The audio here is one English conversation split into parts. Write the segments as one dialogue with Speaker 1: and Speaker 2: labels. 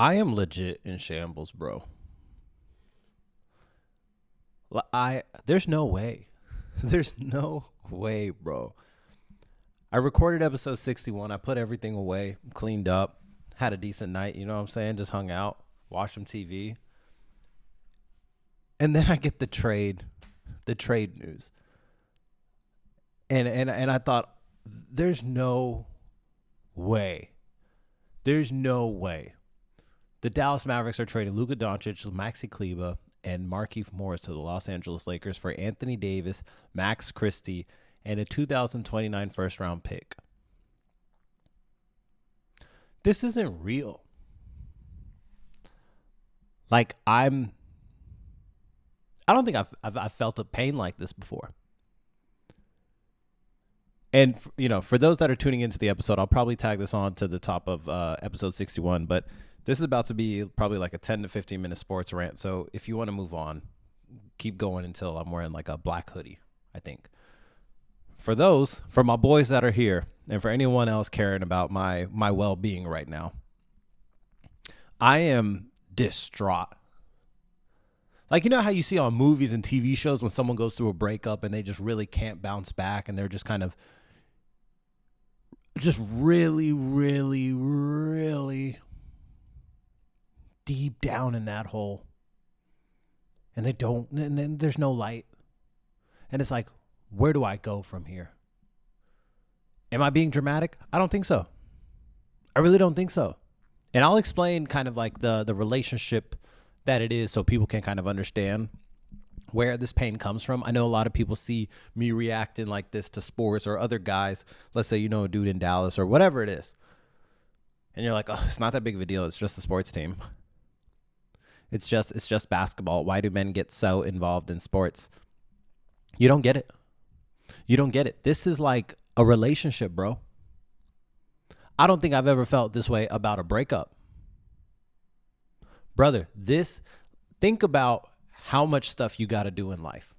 Speaker 1: I am legit in shambles, bro. There's no way. There's no way, bro. I recorded episode 61. I put everything away, cleaned up, had a decent night, you know what I'm saying? Just hung out, watched some TV. And then I get the trade news. And I thought, there's no way. There's no way. The Dallas Mavericks are trading Luka Doncic, Maxi Kleber, and Markieff Morris to the Los Angeles Lakers for Anthony Davis, Max Christie, and a 2029 first-round pick. This isn't real. Like, I don't think I've felt a pain like this before. And, for those that are tuning into the episode, I'll probably tag this on to the top of episode 61, but this is about to be probably like a 10 to 15 minute sports rant. So if you want to move on, keep going until I'm wearing like a black hoodie, I think. For my boys that are here, and for anyone else caring about my well-being right now, I am distraught. Like, you know how you see on movies and TV shows when someone goes through a breakup and they just really can't bounce back and they're just kind of just really, really, really deep down in that hole. And then there's no light. And it's like, where do I go from here? Am I being dramatic? I don't think so. I really don't think so. And I'll explain kind of like the relationship that it is so people can kind of understand where this pain comes from. I know a lot of people see me reacting like this to sports or other guys. Let's say, a dude in Dallas or whatever it is. And you're like, oh, it's not that big of a deal. It's just a sports team. It's just basketball. Why do men get so involved in sports? You don't get it. You don't get it. This is like a relationship, bro. I don't think I've ever felt this way about a breakup. Brother, think about how much stuff you got to do in life.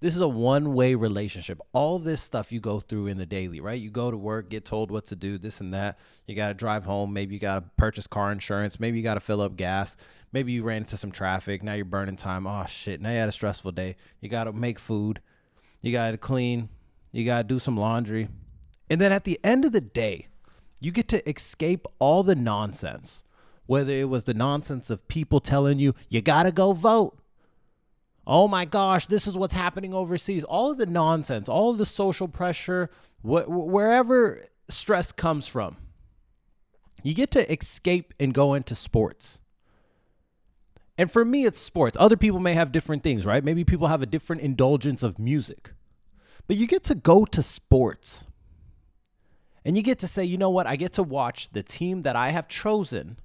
Speaker 1: This is a one-way relationship. All this stuff you go through in the daily, right? You go to work, get told what to do, this and that. You got to drive home. Maybe you got to purchase car insurance. Maybe you got to fill up gas. Maybe you ran into some traffic. Now you're burning time. Oh, shit. Now you had a stressful day. You got to make food. You got to clean. You got to do some laundry. And then at the end of the day, you get to escape all the nonsense, whether it was the nonsense of people telling you got to go vote. Oh my gosh, this is what's happening overseas. All of the nonsense, all of the social pressure, wherever stress comes from, you get to escape and go into sports. And for me, it's sports. Other people may have different things, right? Maybe people have a different indulgence of music. But you get to go to sports. And you get to say, you know what? I get to watch the team that I have chosen.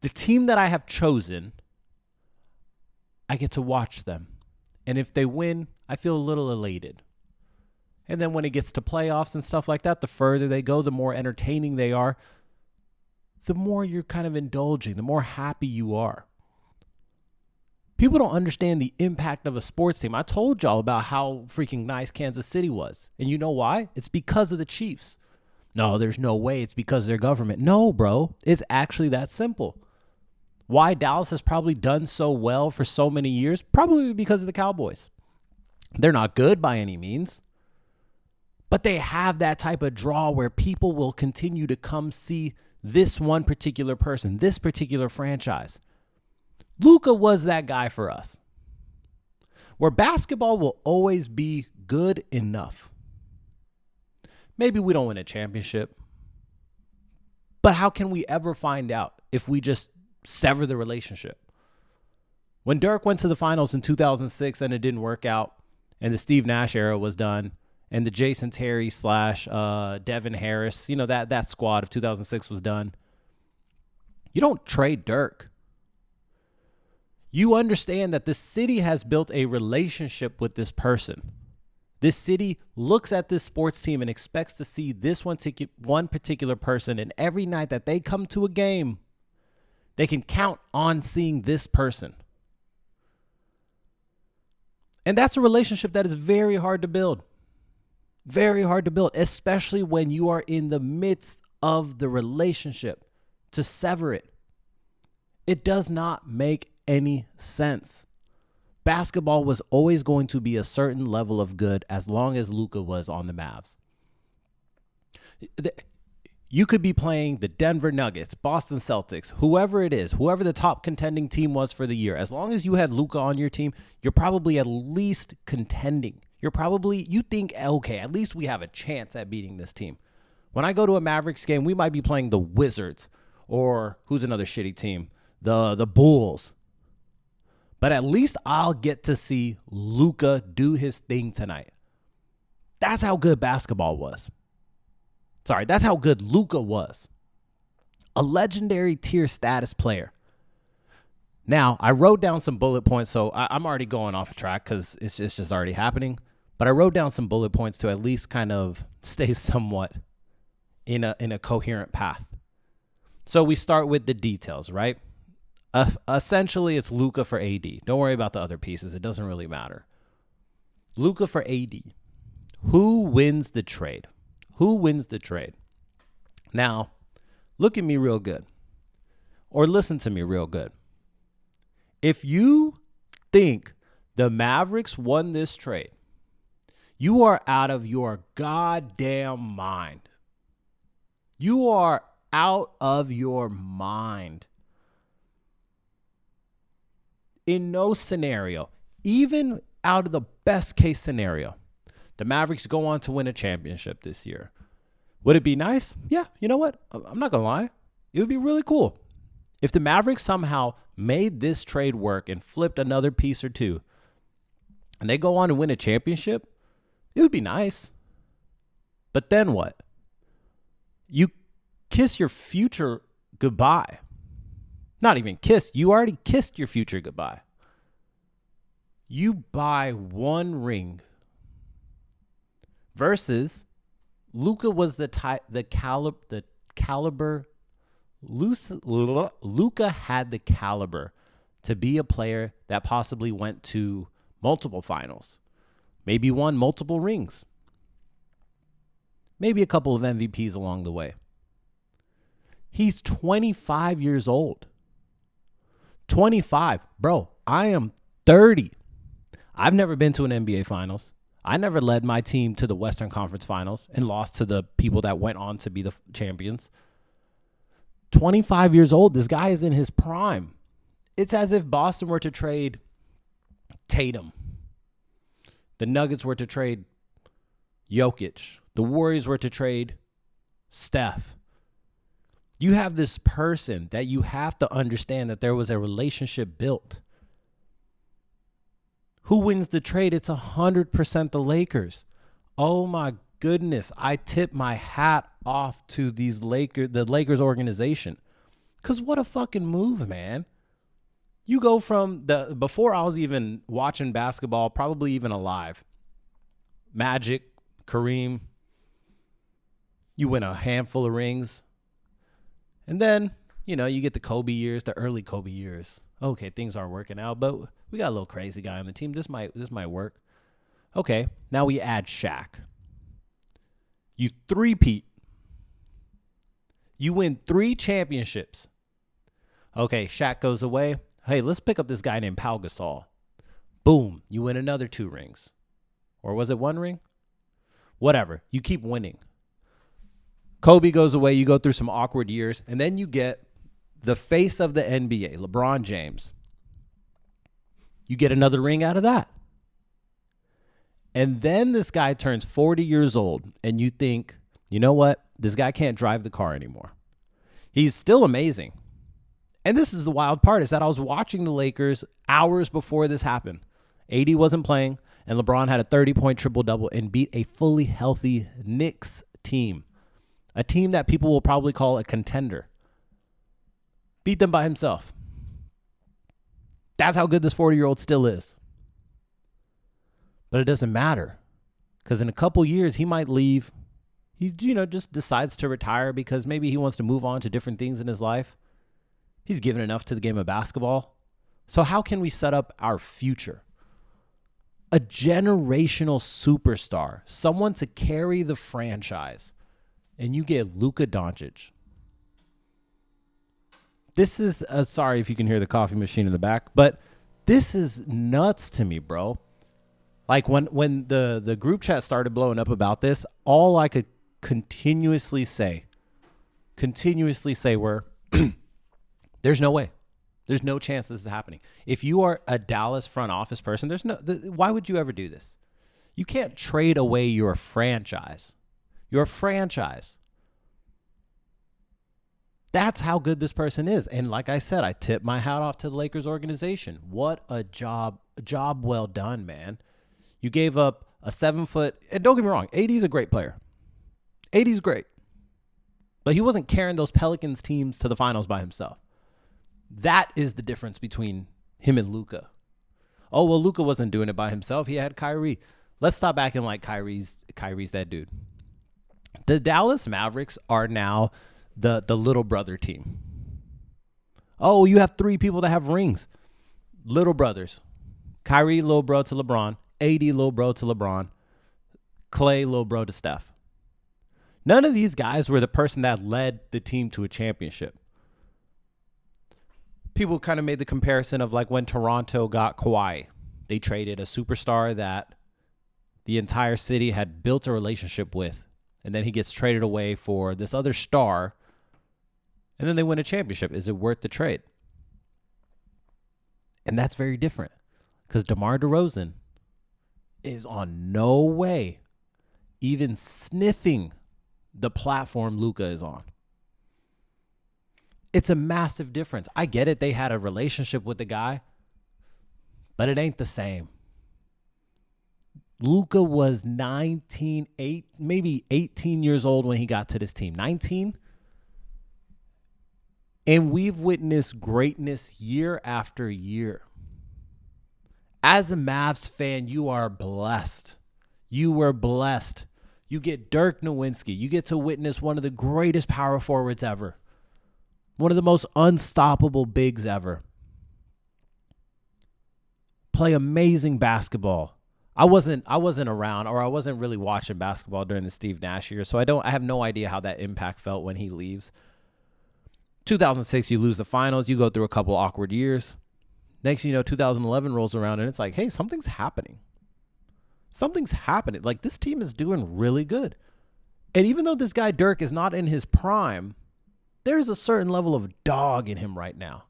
Speaker 1: The team that I have chosen, I get to watch them. And if they win, I feel a little elated. And then when it gets to playoffs and stuff like that, the further they go, the more entertaining they are, the more you're kind of indulging, the more happy you are. People don't understand the impact of a sports team. I told y'all about how freaking nice Kansas City was. And you know why? It's because of the Chiefs. No, there's no way it's because of their government. No, bro. It's actually that simple. Why Dallas has probably done so well for so many years? Probably because of the Cowboys. They're not good by any means. But they have that type of draw where people will continue to come see this one particular person, this particular franchise. Luka was that guy for us. Where basketball will always be good enough. Maybe we don't win a championship. But how can we ever find out if we just sever the relationship? When Dirk went to the finals in 2006 and it didn't work out, and the Steve Nash era was done, and the Jason Terry / Devin Harris, that squad of 2006 was done, you don't trade Dirk. You understand that the city has built a relationship with this person. This city looks at this sports team and expects to see this one particular person, and every night that they come to a game, they can count on seeing this person. And that's a relationship that is very hard to build. Very hard to build, especially when you are in the midst of the relationship to sever it. It does not make any sense. Basketball was always going to be a certain level of good as long as Luka was on the Mavs. You could be playing the Denver Nuggets, Boston Celtics, whoever it is, whoever the top contending team was for the year. As long as you had Luka on your team, you're probably at least contending. You think, okay, at least we have a chance at beating this team. When I go to a Mavericks game, we might be playing the Wizards, or who's another shitty team? The Bulls. But at least I'll get to see Luka do his thing tonight. That's how good basketball was. Sorry, that's how good Luka was. A legendary tier status player. Now, I wrote down some bullet points, so I'm already going off track because it's just already happening. But I wrote down some bullet points to at least kind of stay somewhat in a coherent path. So we start with the details, right? Essentially, it's Luka for AD. Don't worry about the other pieces. It doesn't really matter. Luka for AD. Who wins the trade? Who wins the trade? Now, look at me real good. Or listen to me real good. If you think the Mavericks won this trade, you are out of your goddamn mind. You are out of your mind. In no scenario, even out of the best case scenario, the Mavericks go on to win a championship this year. Would it be nice? Yeah, you know what? I'm not going to lie. It would be really cool. If the Mavericks somehow made this trade work and flipped another piece or two, and they go on to win a championship, it would be nice. But then what? You kiss your future goodbye. Not even kiss. You already kissed your future goodbye. You buy one ring versus Luka was Luka had the caliber to be a player that possibly went to multiple finals, maybe won multiple rings, maybe a couple of MVPs along the way. He's 25 years old. 25. Bro, I am 30. I've never been to an NBA Finals. I never led my team to the Western Conference Finals and lost to the people that went on to be the champions. 25 years old. This guy is in his prime. It's as if Boston were to trade Tatum. The Nuggets were to trade Jokic. The Warriors were to trade Steph. You have this person that you have to understand that there was a relationship built. Who wins the trade? It's 100% the Lakers. Oh my goodness. I tip my hat off to the Lakers organization. Because what a fucking move, man. You go from before I was even watching basketball, probably even alive. Magic, Kareem. You win a handful of rings. And then, you get the Kobe years, the early Kobe years. Okay, things aren't working out, but we got a little crazy guy on the team. This might work. Okay, now we add Shaq. You three-peat. You win 3 championships. Okay, Shaq goes away. Hey, let's pick up this guy named Pau Gasol. Boom, you win another 2 rings. Or was it 1 ring? Whatever, you keep winning. Kobe goes away, you go through some awkward years, and then you get the face of the NBA, LeBron James. You get another ring out of that. And then this guy turns 40 years old, and you think, you know what? This guy can't drive the car anymore. He's still amazing. And this is the wild part, is that I was watching the Lakers hours before this happened. AD wasn't playing, and LeBron had a 30-point triple-double and beat a fully healthy Knicks team. A team that people will probably call a contender. Beat them by himself. That's how good this 40-year-old still is. But it doesn't matter. Because in a couple years, he might leave. He, just decides to retire because maybe he wants to move on to different things in his life. He's given enough to the game of basketball. So how can we set up our future? A generational superstar. Someone to carry the franchise. and you get Luka Doncic. This is, sorry if you can hear the coffee machine in the back, but this is nuts to me, bro. Like when the group chat started blowing up about this, all I could continuously say were, there's no way. There's no chance this is happening. If you are a Dallas front office person, why would you ever do this? You can't trade away your franchise. Your franchise. That's how good this person is. And like I said, I tip my hat off to the Lakers organization. What a job well done, man. You gave up a 7-foot, and don't get me wrong, AD's a great player. AD's great. But he wasn't carrying those Pelicans teams to the finals by himself. That is the difference between him and Luka. Oh, well, Luka wasn't doing it by himself. He had Kyrie. Let's stop acting like Kyrie's that dude. The Dallas Mavericks are now the little brother team. Oh, you have 3 people that have rings. Little brothers. Kyrie, little bro to LeBron. AD, little bro to LeBron. Clay, little bro to Steph. None of these guys were the person that led the team to a championship. People kind of made the comparison of like when Toronto got Kawhi. They traded a superstar that the entire city had built a relationship with. And then he gets traded away for this other star. And then they win a championship. Is it worth the trade? And that's very different. Because DeMar DeRozan is on no way even sniffing the platform Luka is on. It's a massive difference. I get it. They had a relationship with the guy, but it ain't the same. Luka was 18 years old when he got to this team. 19. And we've witnessed greatness year after year. As a Mavs fan, you are blessed. You were blessed. You get Dirk Nowitzki. You get to witness one of the greatest power forwards ever. One of the most unstoppable bigs ever. Play amazing basketball. I wasn't around, or I wasn't really watching basketball during the Steve Nash year, so I have no idea how that impact felt when he leaves. 2006, you lose the finals. You go through a couple awkward years. Next thing you know, 2011 rolls around, and it's like, hey, something's happening. Something's happening. Like, this team is doing really good. And even though this guy Dirk is not in his prime, there's a certain level of dog in him right now.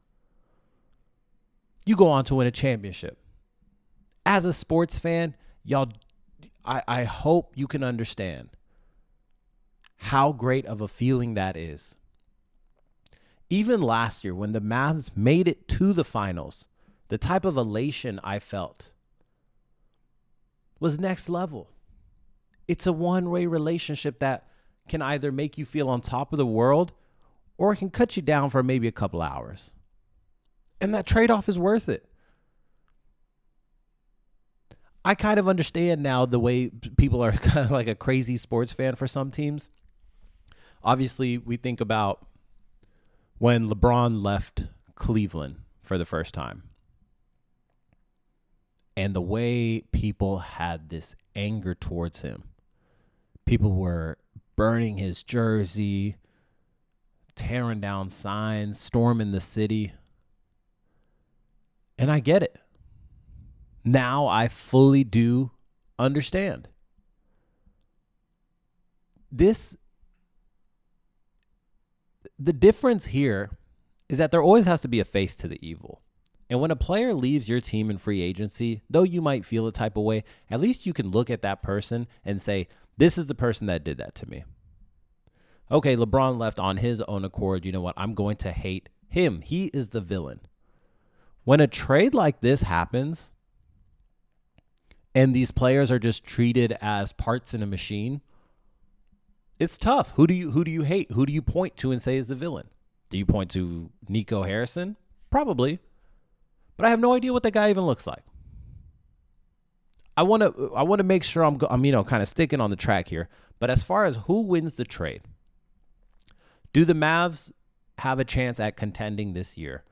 Speaker 1: You go on to win a championship. As a sports fan, y'all, I hope you can understand how great of a feeling that is. Even last year, when the Mavs made it to the finals, the type of elation I felt was next level. It's a one-way relationship that can either make you feel on top of the world or it can cut you down for maybe a couple hours. And that trade-off is worth it. I kind of understand now the way people are kind of like a crazy sports fan for some teams. Obviously, we think about when LeBron left Cleveland for the first time. And the way people had this anger towards him. People were burning his jersey, tearing down signs, storming the city. And I get it. Now I fully do understand. The difference here is that there always has to be a face to the evil. And when a player leaves your team in free agency, though you might feel a type of way, at least you can look at that person and say, this is the person that did that to me. Okay, LeBron left on his own accord. You know what? I'm going to hate him. He is the villain. When a trade like this happens and these players are just treated as parts in a machine, it's tough. Who do you hate? Who do you point to and say is the villain? Do you point to Nico Harrison? Probably. But I have no idea what that guy even looks like. I want to make sure I'm kind of sticking on the track here. But as far as who wins the trade, do the Mavs have a chance at contending this year?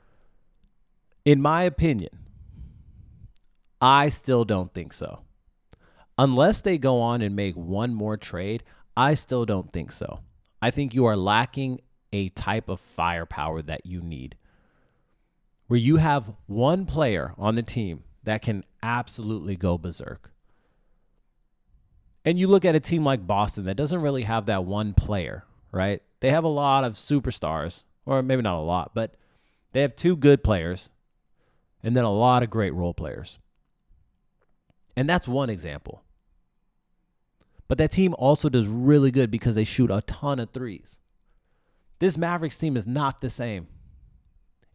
Speaker 1: In my opinion, I still don't think so. Unless they go on and make one more trade, I still don't think so. I think you are lacking a type of firepower that you need, where you have one player on the team that can absolutely go berserk. And you look at a team like Boston that doesn't really have that one player, right? They have a lot of superstars, or maybe not a lot, but they have two good players and then a lot of great role players. And that's one example. But that team also does really good because they shoot a ton of threes. This Mavericks team is not the same.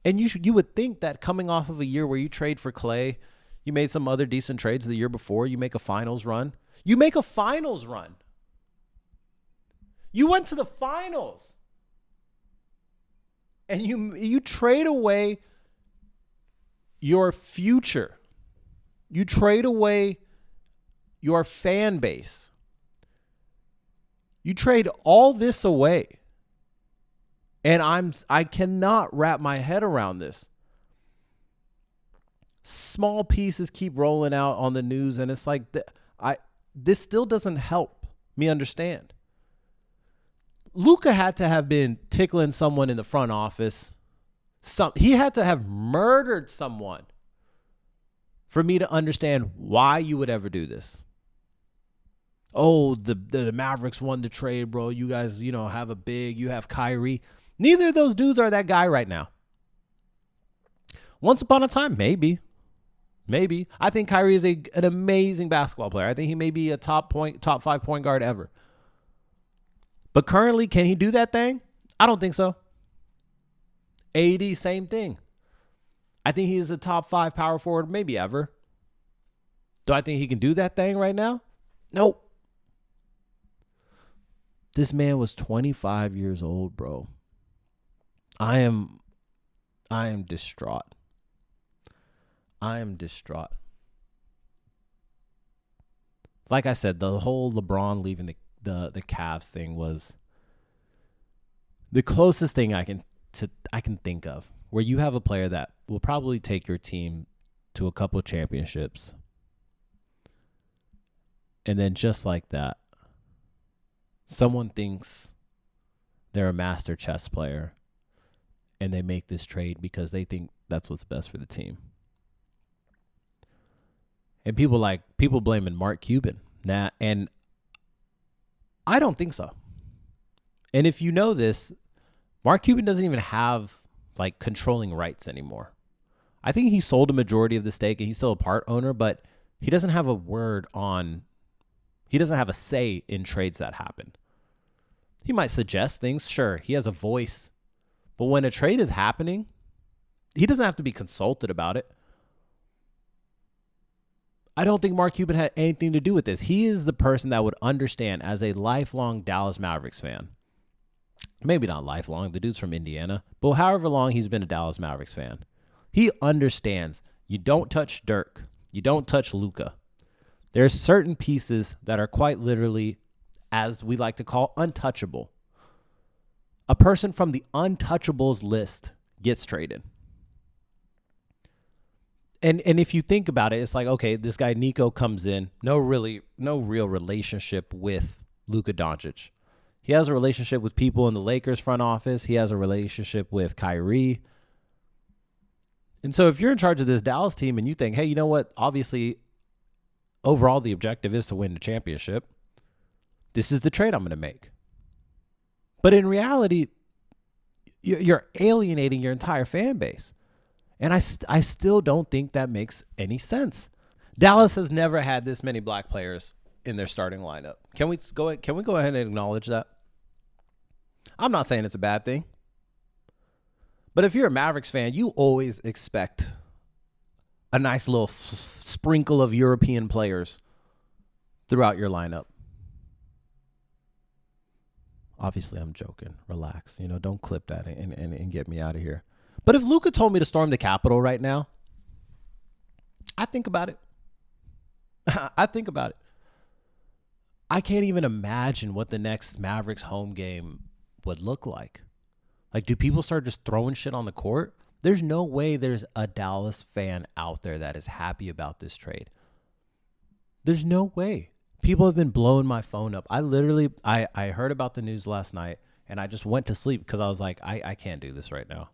Speaker 1: And you would think that coming off of a year where you trade for Clay, you made some other decent trades the year before, you make a finals run. You make a finals run. You went to the finals. And you trade away your future. You trade away your fan base. You trade all this away. And I cannot wrap my head around this. Small pieces keep rolling out on the news, and it's like this still doesn't help me understand. Luka had to have been tickling someone in the front office. He had to have murdered someone for me to understand why you would ever do this. Oh, the Mavericks won the trade, bro. You guys, you have Kyrie. Neither of those dudes are that guy right now. Once upon a time, maybe. I think Kyrie is an amazing basketball player. I think he may be a top 5 point guard ever. But currently, can he do that thing? I don't think so. AD, same thing. I think he is a top 5 power forward maybe ever. Do I think he can do that thing right now? Nope. This man was 25 years old, bro. I am distraught. Like I said, the whole LeBron leaving the Cavs thing was the closest thing I can think of, where you have a player that will probably take your team to a couple championships, and then just like that, someone thinks they're a master chess player, and they make this trade because they think that's what's best for the team. And people blaming Mark Cuban. And I don't think so. And if you know this, Mark Cuban doesn't even have controlling rights anymore. I think he sold a majority of the stake and he's still a part owner, but he doesn't have he doesn't have a say in trades that happen. He might suggest things. Sure, he has a voice. But when a trade is happening, he doesn't have to be consulted about it. I don't think Mark Cuban had anything to do with this. He is the person that would understand as a lifelong Dallas Mavericks fan. Maybe not lifelong. The dude's from Indiana. But however long he's been a Dallas Mavericks fan. He understands you don't touch Dirk. You don't touch Luka. There's certain pieces that are quite literally, as we like to call, untouchable. A person from the untouchables list gets traded. And if you think about it, it's like, okay, this guy Nico comes in, no real relationship with Luka Doncic. He has a relationship with people in the Lakers front office. He has a relationship with Kyrie. And so if you're in charge of this Dallas team and you think, hey, you know what? Obviously, overall, the objective is to win the championship. This is the trade I'm going to make. But in reality, you're alienating your entire fan base. And I still don't think that makes any sense. Dallas has never had this many black players in their starting lineup. Can we go ahead and acknowledge that? I'm not saying it's a bad thing. But if you're a Mavericks fan, you always expect a nice little sprinkle of European players throughout your lineup. Obviously, I'm joking. Relax. Don't clip that and get me out of here. But if Luka told me to storm the Capitol right now, I think about it. I think about it. I can't even imagine what the next Mavericks home game would look like. Do people start just throwing shit on the court? There's no way there's a Dallas fan out there that is happy about this trade. There's no way. People have been blowing my phone up. I heard about the news last night, And I just went to sleep because I was like, I can't do this right now.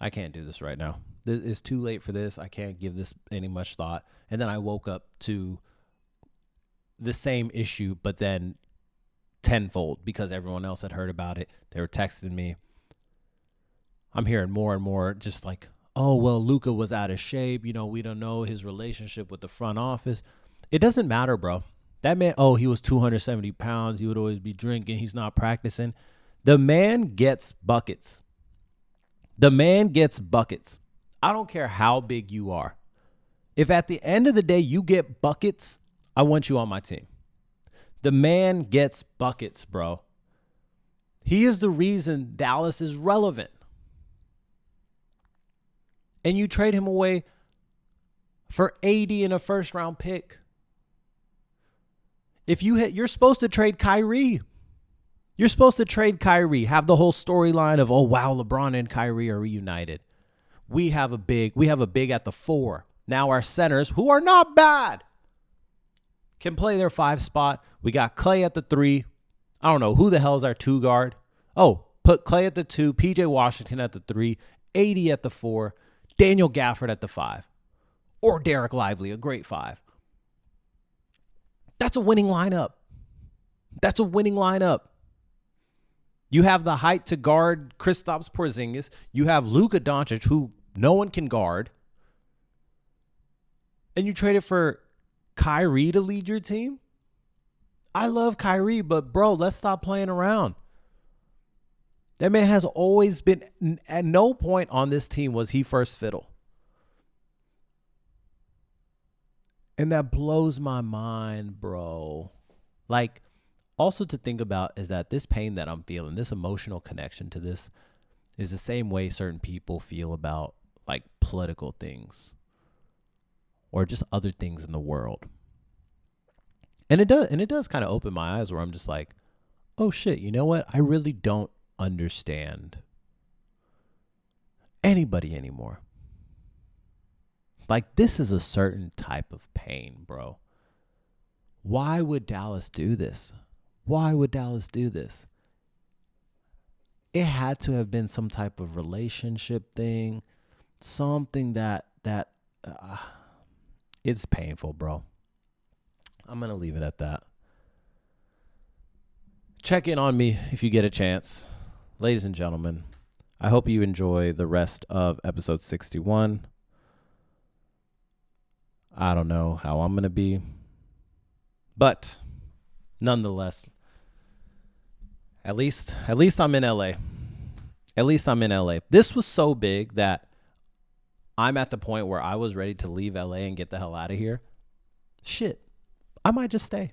Speaker 1: I can't do this right now. It's too late for this. I can't give this any much thought. And then I woke up to the same issue, but then tenfold because everyone else had heard about it. They were texting me. I'm hearing more and more just like, oh, well, Luka was out of shape. You know, we don't know his relationship with the front office. It doesn't matter, bro. That man, oh, he was 270 pounds. He would always be drinking. He's not practicing. The man gets buckets. The man gets buckets. I don't care how big you are. If at the end of the day you get buckets, I want you on my team. The man gets buckets, bro. He is the reason Dallas is relevant. And you trade him away for 80 and a first round pick. If you're supposed to trade Kyrie. You're supposed to trade Kyrie. Have the whole storyline of, oh wow, LeBron and Kyrie are reunited. We have a big at the 4. Now our centers, who are not bad, can play their 5 spot. We got Clay at the 3. I don't know who the hell is our 2 guard. Oh, put Clay at the 2, PJ Washington at the 3, 80 at the 4, Daniel Gafford at the 5, or Derek Lively, a great 5. That's a winning lineup. That's a winning lineup. You have the height to guard Kristaps Porzingis. You have Luka Doncic, who no one can guard. And you traded for Kyrie to lead your team? I love Kyrie, but bro, let's stop playing around. That man has always been, at no point on this team was he first fiddle. And that blows my mind, bro. Like, also to think about is that this pain that I'm feeling, this emotional connection to this, is the same way certain people feel about like political things or just other things in the world. And it does kind of open my eyes where I'm just like, oh shit, you know what? I really don't understand anybody anymore. Like, this is a certain type of pain, bro. Why would Dallas do this? Why would Dallas do this? It had to have been some type of relationship thing, something that it's painful, bro. I'm going to leave it at that. Check in on me if you get a chance. Ladies and gentlemen, I hope you enjoy the rest of episode 61. I don't know how I'm going to be, but nonetheless, at least I'm in LA. At least I'm in LA. This was so big that I'm at the point where I was ready to leave LA and get the hell out of here. Shit, I might just stay.